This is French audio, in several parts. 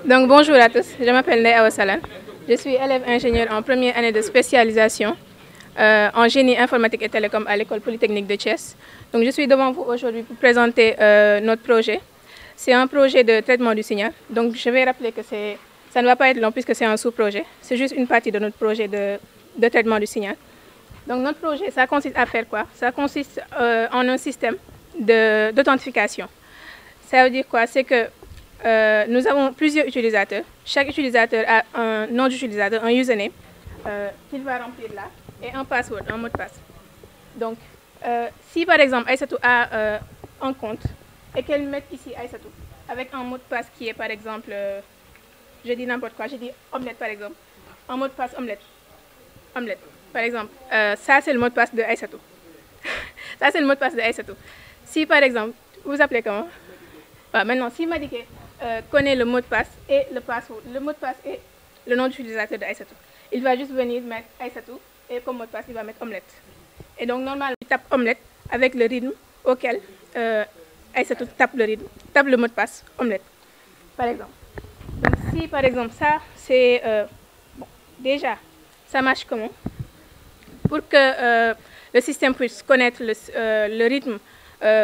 Donc bonjour à tous, je m'appelle Ndeye Awa Salane. Je suis élève ingénieur en première année de spécialisation en génie informatique et télécom à l'école polytechnique de Thiès. Donc je suis devant vous aujourd'hui pour présenter notre projet. C'est un projet de traitement du signal. Donc je vais rappeler que ça ne va pas être long puisque c'est un sous-projet. C'est juste une partie de notre projet de traitement du signal. Donc notre projet, ça consiste à faire quoi? Ça consiste en un système d'authentification. Ça veut dire quoi? C'est que nous avons plusieurs utilisateurs. Chaque utilisateur a un nom d'utilisateur, un username qu'il va remplir là et un password, un mot de passe. Donc, si par exemple Aïssatou a un compte et qu'elle met ici Aïssatou avec un mot de passe qui est par exemple, je dis n'importe quoi, je dis omelette par exemple, un mot de passe omelette, omelette par exemple, ça c'est le mot de passe de Aïssatou. Ça c'est le mot de passe de Aïssatou. Si par exemple, vous vous appelez comment? Maintenant, si Madické connaît le mot de passe et le password, le mot de passe et le nom d'utilisateur de Aïssatou, il va juste venir mettre Aïssatou et comme mot de passe, il va mettre omelette. Et donc, normalement, il tape omelette avec le rythme auquel Aïssatou tape le mot de passe omelette, par exemple. Donc, si par exemple, ça, c'est. Bon, déjà, ça marche comment? Pour que le système puisse connaître le rythme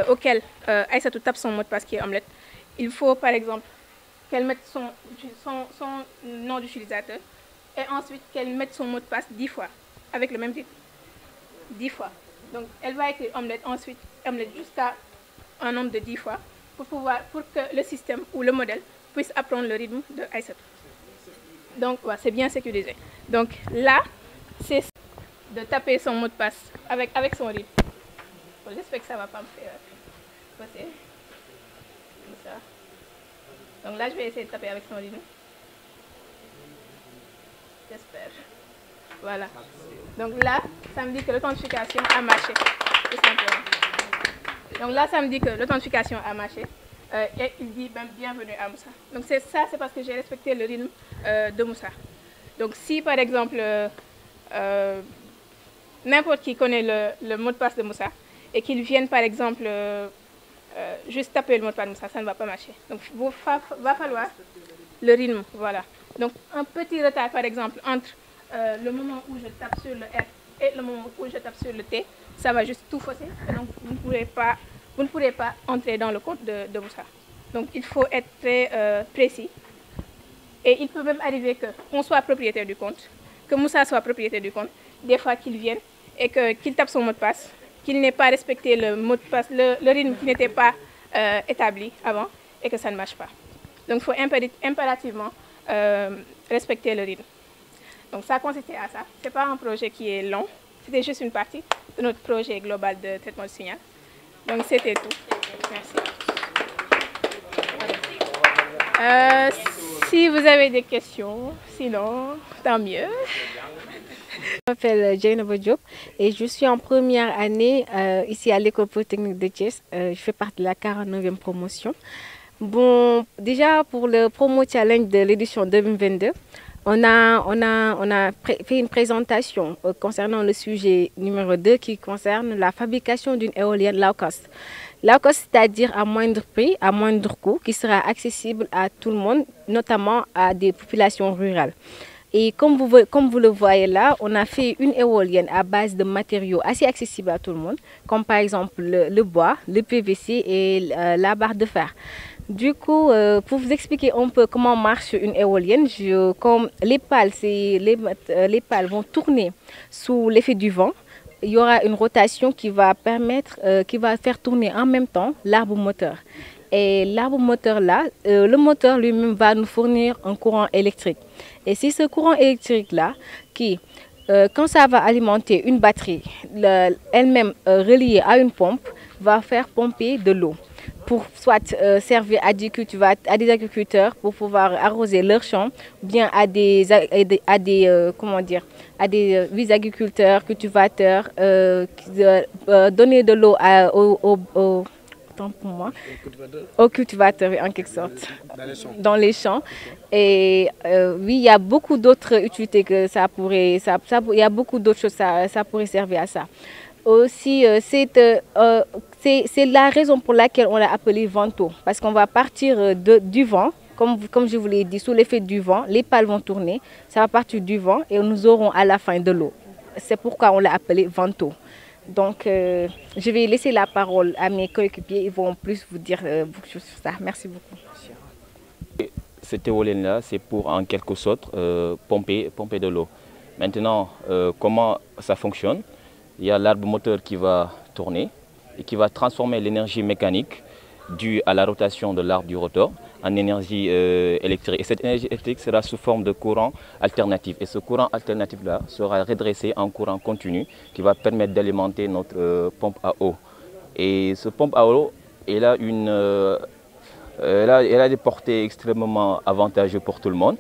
auquel Aïssatou tape son mot de passe qui est omelette, il faut par exemple qu'elle mette son nom d'utilisateur et ensuite qu'elle mette son mot de passe 10 fois avec le même rythme. 10 fois. Donc elle va écrire omelette, ensuite omelette jusqu'à un nombre de 10 fois pour que le système ou le modèle puisse apprendre le rythme de Aïssatou. Donc ouais, c'est bien sécurisé. Donc là, c'est de taper son mot de passe avec son rythme. Bon, j'espère que ça ne va pas me faire passer. Comme ça. Donc là, je vais essayer de taper avec son rythme. J'espère. Voilà. Donc là, ça me dit que l'authentification a marché. Tout simplement. Donc là, ça me dit que l'authentification a marché. Et il dit bienvenue à Moussa. Donc c'est parce que j'ai respecté le rythme de Moussa. Donc si par exemple, n'importe qui connaît le mot de passe de Moussa et qu'il vienne par exemple juste taper le mot de passe de Moussa, ça ne va pas marcher. Donc il va falloir le rythme, voilà. Donc un petit retard par exemple entre le moment où je tape sur le R et le moment où je tape sur le T, ça va juste tout fausser. Et donc vous ne pourrez pas entrer dans le compte de Moussa. Donc il faut être très précis. Et il peut même arriver qu'on soit propriétaire du compte, que Moussa soit propriétaire du compte, des fois qu'il vienne et qu'il tape son mot de passe, qu'il n'ait pas respecté le mot de passe, le rythme qui n'était pas établi avant et que ça ne marche pas. Donc il faut impérativement respecter le rythme. Donc ça consistait à ça. Ce n'est pas un projet qui est long, c'était juste une partie de notre projet global de traitement du signal. Donc c'était tout. Merci. Si vous avez des questions, sinon, tant mieux. Je m'appelle Dieynaba Diop et je suis en première année ici à l'école polytechnique de Thiès. Je fais partie de la 49e promotion. Bon, déjà pour le promo challenge de l'édition 2022, on a fait une présentation concernant le sujet numéro 2 qui concerne la fabrication d'une éolienne low cost. Low cost, c'est-à-dire à moindre prix, à moindre coût, qui sera accessible à tout le monde, notamment à des populations rurales. Et comme vous le voyez là, on a fait une éolienne à base de matériaux assez accessibles à tout le monde, comme par exemple le bois, le PVC et la barre de fer. Du coup, pour vous expliquer un peu comment marche une éolienne, comme les pales vont tourner sous l'effet du vent, il y aura une rotation qui va faire tourner en même temps l'arbre moteur. Et l'arbre moteur là, le moteur lui-même va nous fournir un courant électrique. Et c'est ce courant électrique là qui, quand ça va alimenter une batterie, elle-même reliée à une pompe, va faire pomper de l'eau pour soit servir à des agriculteurs pour pouvoir arroser leurs champs, ou bien à des agriculteurs, cultivateurs, donner de l'eau aux cultivateurs en quelque sorte, dans les champs. Et oui, il y a beaucoup d'autres utilités que il y a beaucoup d'autres choses, ça pourrait servir à ça. Aussi, c'est la raison pour laquelle on l'a appelé vento, parce qu'on va partir du vent comme je vous l'ai dit, sous l'effet du vent, les pales vont tourner, ça va partir du vent et nous aurons à la fin de l'eau. C'est pourquoi on l'a appelé vento. Donc, je vais laisser la parole à mes coéquipiers, ils vont plus vous dire beaucoup sur ça. Merci beaucoup. Cette éolienne-là, c'est pour en quelque sorte pomper de l'eau. Maintenant, comment ça fonctionne? Il y a l'arbre moteur qui va tourner et qui va transformer l'énergie mécanique due à la rotation de l'arbre du rotor en énergie électrique. Et cette énergie électrique sera sous forme de courant alternatif. Et ce courant alternatif-là sera redressé en courant continu qui va permettre d'alimenter notre pompe à eau. Et ce pompe à eau, elle a des portées extrêmement avantageuses pour tout le monde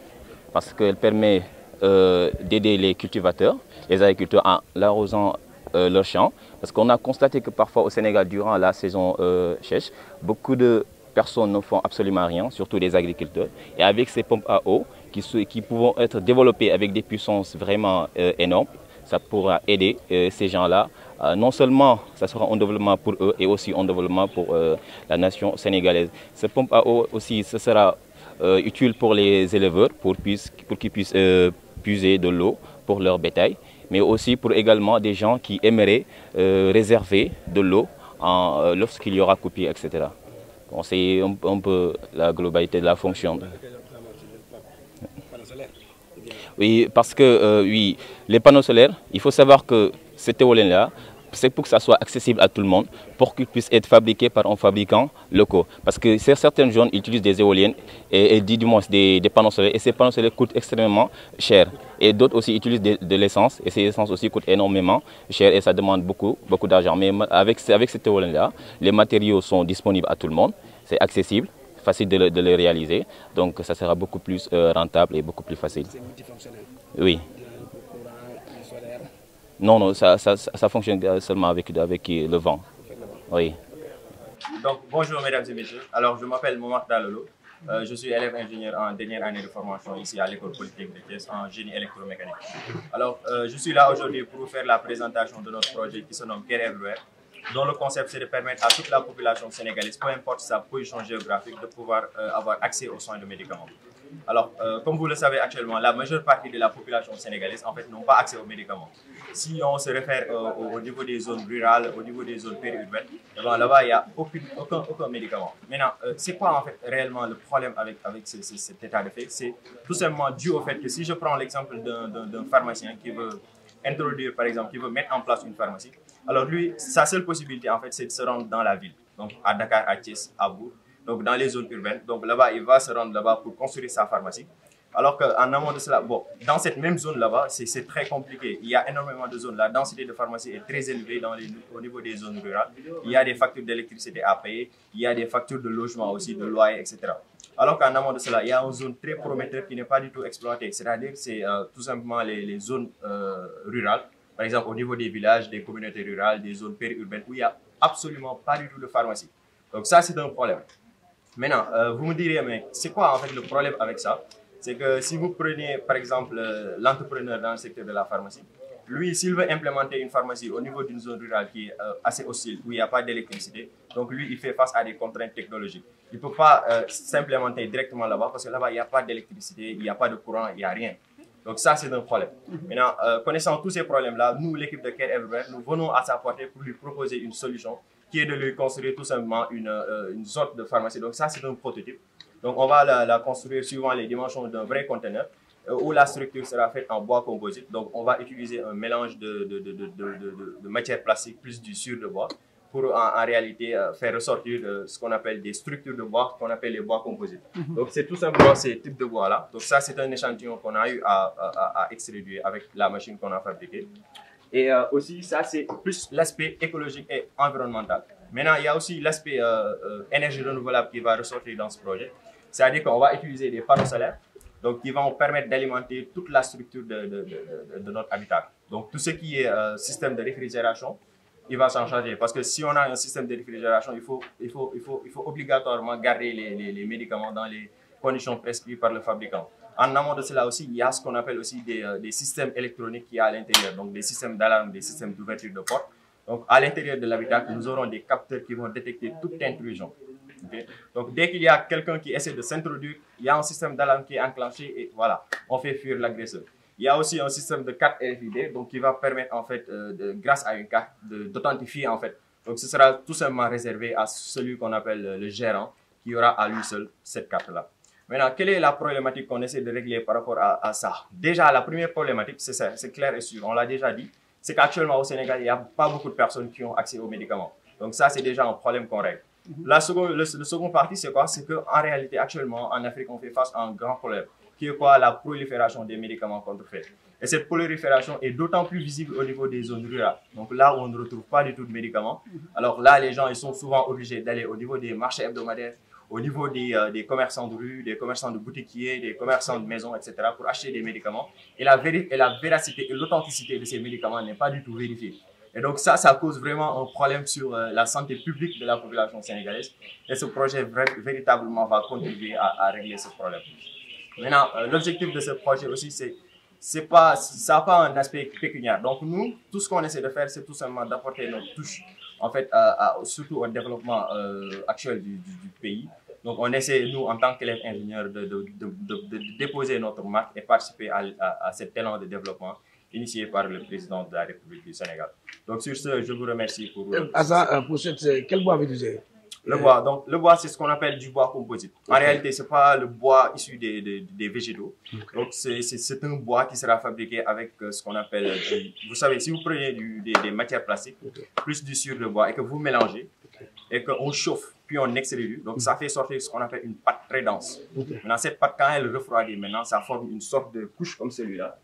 parce qu'elle permet d'aider les cultivateurs, les agriculteurs en l'arrosant leurs champs. Parce qu'on a constaté que parfois au Sénégal, durant la saison sèche, beaucoup de personnes ne font absolument rien, surtout les agriculteurs. Et avec ces pompes à eau qui pourront être développées avec des puissances vraiment énormes, ça pourra aider ces gens-là. Non seulement ça sera un développement pour eux et aussi un développement pour la nation sénégalaise. Ces pompes à eau aussi, ce sera utile pour les éleveurs pour qu'ils puissent puiser de l'eau pour leur bétail, mais aussi pour également des gens qui aimeraient réserver de l'eau lorsqu'il y aura coupure, etc. Bon, c'est un peu la globalité de la fonction. Oui, parce que oui, les panneaux solaires, il faut savoir que cette éolienne-là, c'est pour que ça soit accessible à tout le monde, pour qu'ils puissent être fabriqués par un fabricant local. Parce que certaines zones utilisent des éoliennes et du moins des panneaux solaires, et ces panneaux solaires coûtent extrêmement cher. Et d'autres aussi utilisent de l'essence, et ces essences aussi coûtent énormément cher et ça demande beaucoup d'argent. Mais avec cette éolienne-là, les matériaux sont disponibles à tout le monde, c'est accessible, facile de les réaliser, donc ça sera beaucoup plus rentable et beaucoup plus facile. C'est multifonctionnel. Oui. Non, ça fonctionne seulement avec le vent. Oui. Donc, bonjour mesdames et messieurs. Alors, je m'appelle Momar Dalolo. Je suis élève ingénieur en dernière année de formation ici à l'école polytechnique de Thiès en génie électromécanique. Alors, je suis là aujourd'hui pour vous faire la présentation de notre projet qui se nomme Care Everywhere, dont le concept c'est de permettre à toute la population sénégalaise, peu importe sa position géographique, de pouvoir avoir accès aux soins de médicaments. Alors, comme vous le savez actuellement, la majeure partie de la population sénégalaise en fait n'ont pas accès aux médicaments. Si on se réfère au niveau des zones rurales, au niveau des zones périurbaines, là-bas il n'y a aucun médicament. Maintenant, c'est quoi en fait réellement le problème avec cet état de fait? C'est tout simplement dû au fait que si je prends l'exemple d'un pharmacien qui veut introduire, par exemple, qui veut mettre en place une pharmacie, alors lui, sa seule possibilité en fait c'est de se rendre dans la ville, donc à Dakar, à Thiès, à Bour, donc dans les zones urbaines. Donc là-bas, il va se rendre là-bas pour construire sa pharmacie. Alors qu'en amont de cela, bon, dans cette même zone là-bas, c'est très compliqué. Il y a énormément de zones. La densité de pharmacie est très élevée au niveau des zones rurales. Il y a des factures d'électricité à payer, il y a des factures de logement aussi, de loyer, etc. Alors qu'en amont de cela, il y a une zone très prometteuse qui n'est pas du tout exploitée. C'est-à-dire que c'est tout simplement les zones rurales. Par exemple, au niveau des villages, des communautés rurales, des zones périurbaines où il n'y a absolument pas du tout de pharmacie. Donc ça, c'est un problème. Maintenant, vous me direz, mais c'est quoi en fait le problème avec ça? C'est que si vous prenez par exemple l'entrepreneur dans le secteur de la pharmacie, lui, s'il veut implémenter une pharmacie au niveau d'une zone rurale qui est assez hostile, où il n'y a pas d'électricité, donc lui, il fait face à des contraintes technologiques. Il ne peut pas s'implémenter directement là-bas parce que là-bas, il n'y a pas d'électricité, il n'y a pas de courant, il n'y a rien. Donc ça, c'est un problème. Maintenant, connaissant tous ces problèmes-là, nous, l'équipe de Care Everywhere, nous venons à sa portée pour lui proposer une solution qui est de lui construire tout simplement une sorte de pharmacie. Donc ça, c'est un prototype. Donc on va la construire suivant les dimensions d'un vrai conteneur où la structure sera faite en bois composite. Donc on va utiliser un mélange de matières plastiques plus du sur de bois pour en réalité faire ressortir ce qu'on appelle des structures de bois, qu'on appelle les bois composites. Donc c'est tout simplement ces types de bois-là. Donc ça, c'est un échantillon qu'on a eu à extraire avec la machine qu'on a fabriquée. Et aussi, ça, c'est plus l'aspect écologique et environnemental. Maintenant, il y a aussi l'aspect énergie renouvelable qui va ressortir dans ce projet. C'est-à-dire qu'on va utiliser des panneaux solaires donc, qui vont permettre d'alimenter toute la structure de notre habitat. Donc, tout ce qui est système de réfrigération, il va s'en charger. Parce que si on a un système de réfrigération, il faut obligatoirement garder les médicaments dans les conditions prescrites par le fabricant. En amont de cela aussi, il y a ce qu'on appelle aussi des systèmes électroniques qui y a à l'intérieur, donc des systèmes d'alarme, des systèmes d'ouverture de porte. Donc à l'intérieur de l'habitat, nous aurons des capteurs qui vont détecter toute intrusion. Okay? Donc, dès qu'il y a quelqu'un qui essaie de s'introduire, il y a un système d'alarme qui est enclenché et voilà, on fait fuir l'agresseur. Il y a aussi un système de carte RFID, donc qui va permettre en fait, grâce à une carte, d'authentifier en fait. Donc, ce sera tout simplement réservé à celui qu'on appelle le gérant, qui aura à lui seul cette carte-là. Maintenant, quelle est la problématique qu'on essaie de régler par rapport à ça? Déjà, la première problématique, c'est ça, c'est clair et sûr, on l'a déjà dit, c'est qu'actuellement au Sénégal, il n'y a pas beaucoup de personnes qui ont accès aux médicaments. Donc ça, c'est déjà un problème qu'on règle. Le second partie, c'est quoi? C'est qu'en réalité, actuellement, en Afrique, on fait face à un grand problème, qui est quoi? La prolifération des médicaments contrefaits. Et cette prolifération est d'autant plus visible au niveau des zones rurales. Donc là où on ne retrouve pas du tout de médicaments, alors là, les gens, ils sont souvent obligés d'aller au niveau des marchés hebdomadaires, au niveau des commerçants de rue, des commerçants de boutiquiers, des commerçants de maisons, etc. pour acheter des médicaments. Et la véracité et l'authenticité de ces médicaments n'est pas du tout vérifiée. Et donc ça cause vraiment un problème sur la santé publique de la population sénégalaise. Et ce projet véritablement va contribuer à régler ce problème. Maintenant, l'objectif de ce projet aussi, ça n'a pas un aspect pécuniaire. Donc nous, tout ce qu'on essaie de faire, c'est tout simplement d'apporter notre touche, en fait, surtout au développement actuel du pays. Donc on essaie, nous, en tant qu'élèves ingénieurs, de déposer notre marque et participer à cet élan de développement initié par le président de la République du Sénégal. Donc sur ce, je vous remercie pour... Quel bois avez-vous utilisé? Le bois. Donc, le bois, c'est ce qu'on appelle du bois composite. En réalité, c'est pas le bois issu des végétaux. Donc, c'est un bois qui sera fabriqué avec ce qu'on appelle vous savez, si vous prenez des matières plastiques, plus du sucre de bois et que vous mélangez, et qu'on chauffe, puis on extrait, donc ça fait sortir ce qu'on appelle une pâte très dense. Maintenant, cette pâte, quand elle refroidit, maintenant, ça forme une sorte de couche comme celui-là.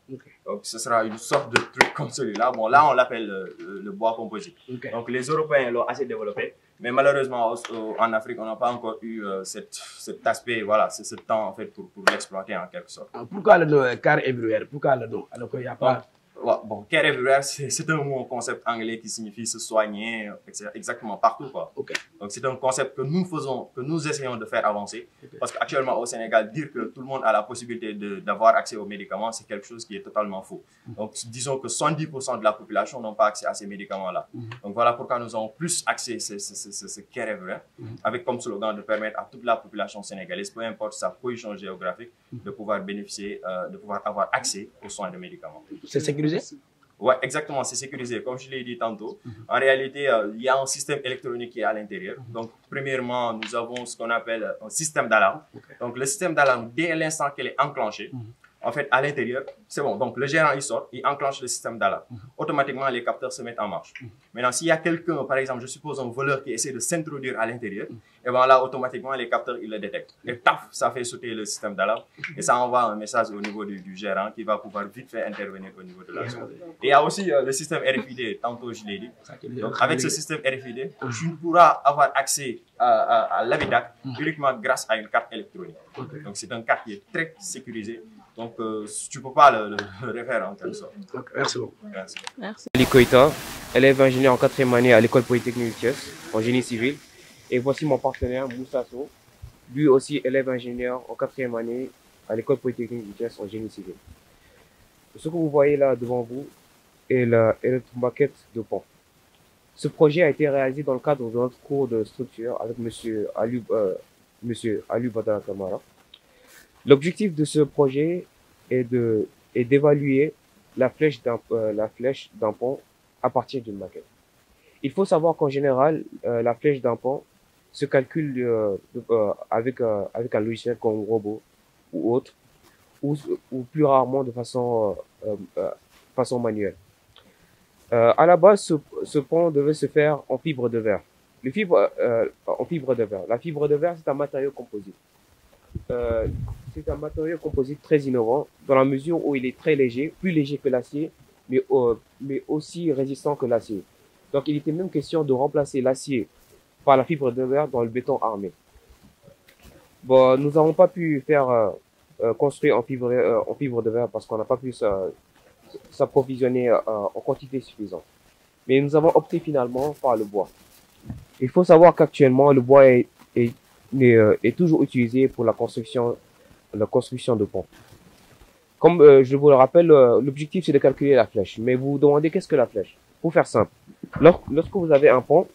Donc, ce sera une sorte de truc comme celui-là. Bon, là, on l'appelle le bois composite. Donc, les Européens l'ont assez développé. Mais malheureusement, en Afrique, on n'a pas encore eu cet aspect, voilà, c'est ce temps en fait pour l'exploiter en quelque sorte. Pourquoi le nom car everywhere? Pourquoi le nom? Alors qu'il n'y a pas... Bon, care everywhere, c'est un mot, un concept anglais qui signifie se soigner exactement partout, quoi. Donc c'est un concept que nous faisons, que nous essayons de faire avancer. Parce qu'actuellement au Sénégal, dire que tout le monde a la possibilité d'avoir accès aux médicaments, c'est quelque chose qui est totalement faux. Donc disons que 70% de la population n'ont pas accès à ces médicaments-là. Donc voilà pourquoi nous avons plus accès à ce care everywhere, avec comme slogan de permettre à toute la population sénégalaise, peu importe sa position géographique, de pouvoir bénéficier, de pouvoir avoir accès aux soins de médicaments. C'est sécurisé? Oui, exactement, c'est sécurisé. Comme je l'ai dit tantôt, en réalité, il y a un système électronique qui est à l'intérieur. Donc, premièrement, nous avons ce qu'on appelle un système d'alarme. Donc, le système d'alarme, dès l'instant qu'elle est enclenchée, en fait, à l'intérieur, c'est bon. Donc, le gérant, il sort, il enclenche le système d'alarme. Automatiquement, les capteurs se mettent en marche. Maintenant, s'il y a quelqu'un, par exemple, je suppose un voleur qui essaie de s'introduire à l'intérieur, et bien là, automatiquement, les capteurs, ils le détectent. Et taf, ça fait sauter le système d'alarme. Et ça envoie un message au niveau du gérant qui va pouvoir vite fait intervenir au niveau de la zone. Et il y a aussi le système RFID, tantôt je l'ai dit. Donc, avec ce système RFID, tu ne pourras avoir accès à l'habitat uniquement grâce à une carte électronique. Donc, c'est une carte qui est très sécurisée. Donc, tu ne peux pas le refaire en quelque sorte. Merci beaucoup. Merci. Ali Koïta, élève ingénieur en 4e année à l'école polytechnique de Thiès, en génie civil. Et voici mon partenaire Moussa Sow, lui aussi élève ingénieur en 4e année à l'école polytechnique de Thiès, en génie civil. Ce que vous voyez là devant vous est notre maquette de pont. Ce projet a été réalisé dans le cadre de notre cours de structure avec M. Ali Badara Kamara. L'objectif de ce projet est d'évaluer la flèche d'un pont à partir d'une maquette. Il faut savoir qu'en général, la flèche d'un pont se calcule avec un logiciel comme robot ou autre, ou plus rarement de façon manuelle. À la base, ce pont devait se faire en fibre de verre. La fibre de verre, c'est un matériau composite. C'est un matériau composite très innovant dans la mesure où il est très léger, plus léger que l'acier, mais aussi résistant que l'acier. Donc il était même question de remplacer l'acier par la fibre de verre dans le béton armé. Bon, nous n'avons pas pu faire construire en fibre de verre parce qu'on n'a pas pu s'approvisionner en quantité suffisante. Mais nous avons opté finalement par le bois. Il faut savoir qu'actuellement le bois est toujours utilisé pour la construction de ponts. Comme je vous le rappelle, l'objectif c'est de calculer la flèche. Mais vous vous demandez qu'est-ce que la flèche? Pour faire simple, lorsque vous avez un pont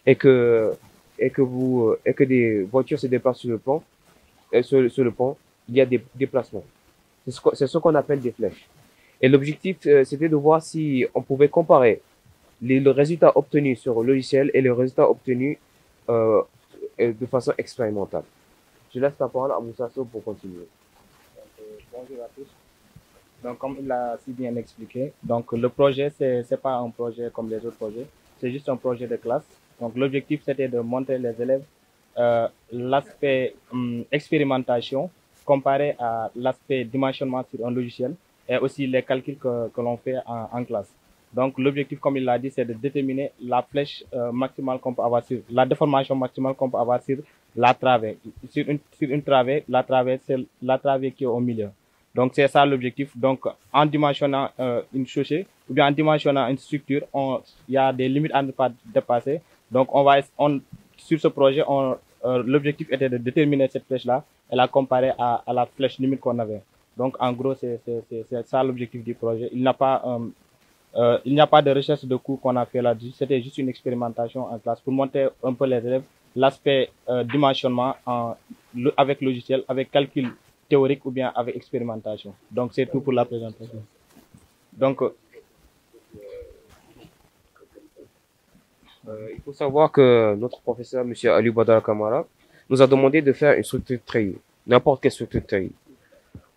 et que et que des voitures se déplacent sur le pont, sur le pont, il y a des déplacements. C'est ce qu'on appelle des flèches. Et l'objectif, c'était de voir si on pouvait comparer le résultat obtenu sur le logiciel et le résultat obtenu de façon expérimentale. Je laisse la parole à Moussasso pour continuer. Bonjour à tous. Donc, comme il l'a si bien expliqué, donc le projet, c'est pas un projet comme les autres projets, c'est juste un projet de classe. Donc, l'objectif, c'était de montrer les élèves l'aspect expérimentation comparé à l'aspect dimensionnement sur un logiciel et aussi les calculs que l'on fait en classe. Donc, l'objectif, comme il l'a dit, c'est de déterminer la flèche maximale qu'on peut avoir sur, la déformation maximale qu'on peut avoir sur la travée. Sur une travée, la travée, c'est la travée qui est au milieu. Donc, c'est ça l'objectif. Donc, en dimensionnant une chaussée ou bien en dimensionnant une structure, il y a des limites à ne pas dépasser. Donc, sur ce projet, l'objectif était de déterminer cette flèche-là et la comparer à la flèche limite qu'on avait. Donc, en gros, c'est ça l'objectif du projet. Il n'y a pas de recherche de cours qu'on a fait là-dessus. C'était juste une expérimentation en classe pour montrer un peu les élèves l'aspect dimensionnement avec logiciel, avec calcul théorique ou bien avec expérimentation. Donc, c'est tout pour la présentation. Donc, il faut savoir que notre professeur, M. Ali Badara Kamara, nous a demandé de faire une structure de treillis, n'importe quelle structure de treillis.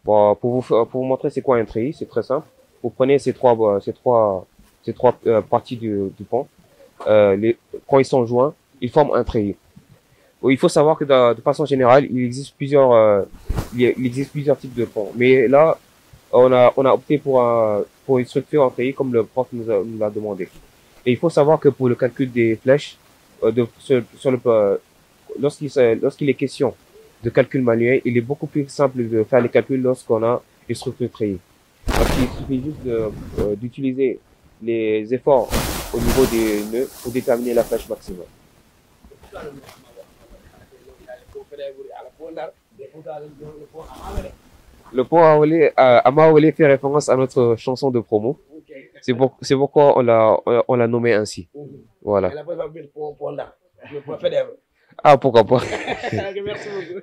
Bon, pour vous montrer c'est quoi un treillis, c'est très simple. Vous prenez ces trois parties du pont. Quand ils sont joints, ils forment un treillis. Il faut savoir que de façon générale, il existe plusieurs types de ponts. Mais là, on a opté pour une structure en treillis comme le prof nous l'a demandé. Et il faut savoir que pour le calcul des flèches, lorsqu'il est question de calcul manuel, il est beaucoup plus simple de faire les calculs lorsqu'on a une structure treillis. Parce qu'il suffit juste d'utiliser les efforts au niveau des nœuds pour déterminer la flèche maximale. Le pont Amaolé fait référence à notre chanson de promo. C'est pourquoi on l'a nommé ainsi. Voilà. Ah, pourquoi pas. Merci beaucoup.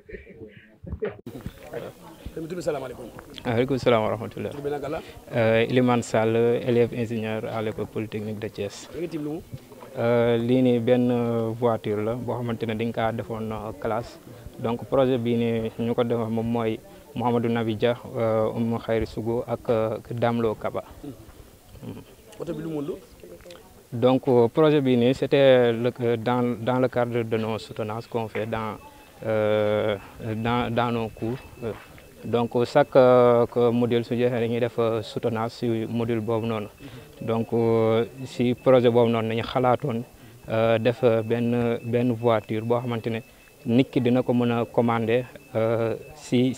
Aleykoum salam wa rahmatullah. Iliman Sall, élève ingénieur à l'école polytechnique de Thiès. Lii nii benn voiture la boo xamante ne dañ kaa defoon classe donc projet bii nii ñu ko defoon moom mooy Mouhamadou Nabi Dia, Oumou Khayri Sougou ak Damlo Kaba. Donc projet bii nii c'était dans le cadre de nos soutenances qu'on fait dans nos cours. Donc chaque module su jeexee dañuy def soutenance si module boobu noonu. Donc si projet boobu noonu dañu xalaatoon def benn voiture boo xamante ne nit ki dina ko mën a commander si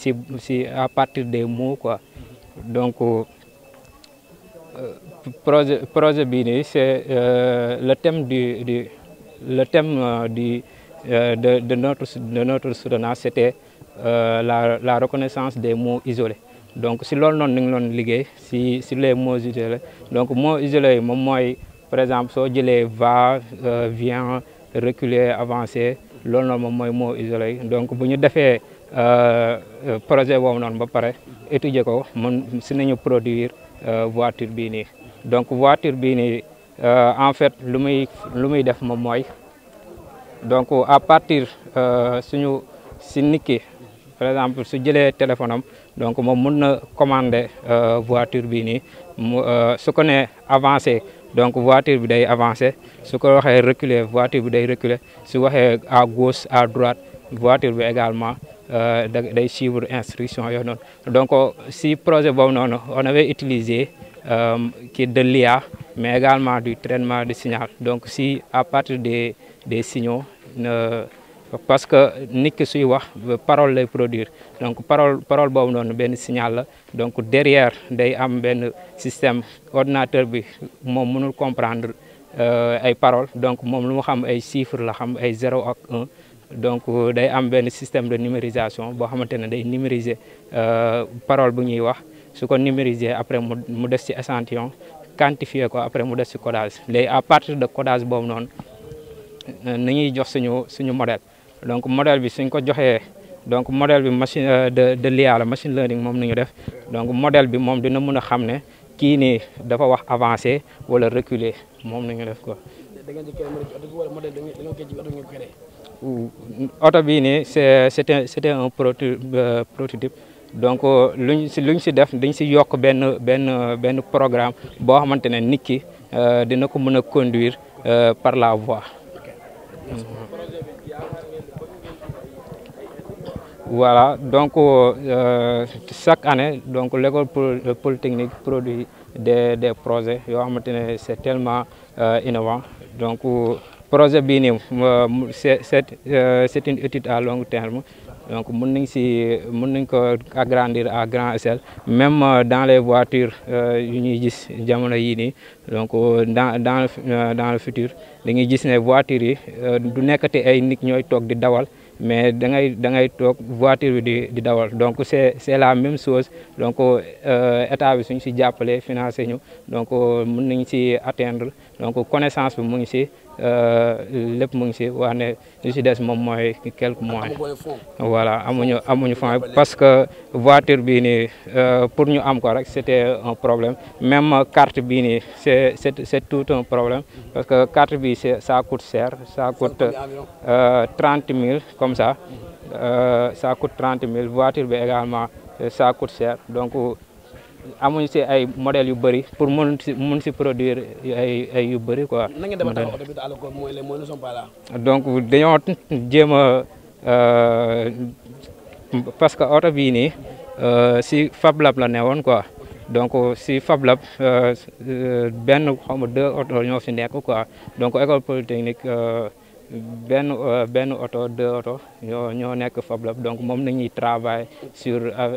à partir des mots quoi. Donc projet bii nii c'est le thème de notre soutenance c'était la reconnaissance des mots isolés. Donc si loolu noonu nañ loon liggéey si les mots isolés. Donc mots isolés yi moom mooy par exemple soo jëlee va, vient, reculer, avancer loolu noonu moom mooy mots isolés yi. Donc bu ñu defee projet boobu noonu ba pare étudier ko mën si nañu produire voiture bii nii. Donc voiture bii nii en fait lu muy def moom mooy donc à partir si nit ki par exemple su jëlee téléphone am donc moom mën na commander voiture bii nii su ko nee avancer donc voiture bi day avancer su ko waxee reculer voiture bi day reculer su waxee à gauche à droite voiture bi également day suivre instruction yooyu noonu. Donc si projet boobu noonu on avait utilisé de l'IA mais également du traitement de signal. Donc si à partir des signaux parce que nit ki suy wax parole lay produire donc parole boobu noonu benn signal la donc derrière day am benn système ordinateur bi moom mënul comprendre ay paroles donc moom lu mu xam ay chiffres la xam ay 0 ak 1 donc day am benn système de numérisation boo xamante ne day numériser parole bu ñuy wax su ko numériser après mu des ci échantillon quantifier ko après mu des ci codage léegi à partir de codage boobu noonu nañuy jox suñu modèle donc modèle bi suñ ko joxee donc modèle bi machine de l'IA la machine learning moom nañu def donc modèle bi moom dina mën a xam ne kii nii dafa wax avancer wala reculer moom nañu def quoi. oto bii nii c'était un prototype donc luñ si def dañ si yokk benn programme boo xamante ne nit ki dina ko mën a conduire par la voie. Voilà, donc chaque année, donc l'école polytechnique produit des projets. C'est tellement innovant. Donc, projet Bini, c'est une étude à long terme. Donc, on peut agrandir à grande échelle, même dans les voitures, donc dans le futur, les voitures, mais da ngay toog voiture bi di dawal donc c'est la même chose donc état bi suñ si jàppale financé ñu donc mën nañ si atteindre donc connaissance bi mu ngi si lépp mu ngi si wax ne li si des moom mooy quelques moyens voilà amuñu fonds parce que voiture bii nii pour ñu am ko rek c'était un problème même carte bii nii c'est tout un problème parce que carte bi ça coûte cher, ça coûte 30 000 comme ça, ça coûte 30 000, voiture également ça coûte cher, donc amuñu si ay modèles yu bëri pour mun si produire ay yu bëri quoi. Donc dañoo jéem a parce que oto bii nii si Fab Lab la newoon quoi. Donc si Fab Lab benn xaw ma 2 oto ñoo fi nekk quoi donc école polytechnique benn oto 2 oto ñoo nekk Fab Lab donc moom nañuy travailler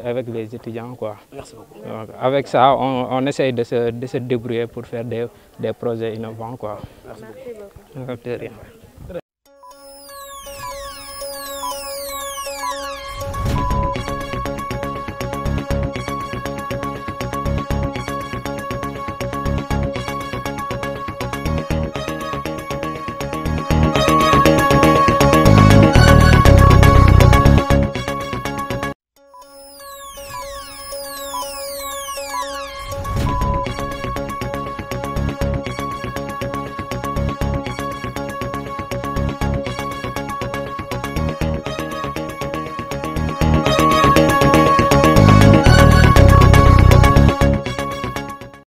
avec les étudiants quoi. Merci beaucoup. Donc, avec ça on essaye de se débrouiller pour faire des projets innovants quoi. Merci beaucoup. De rien.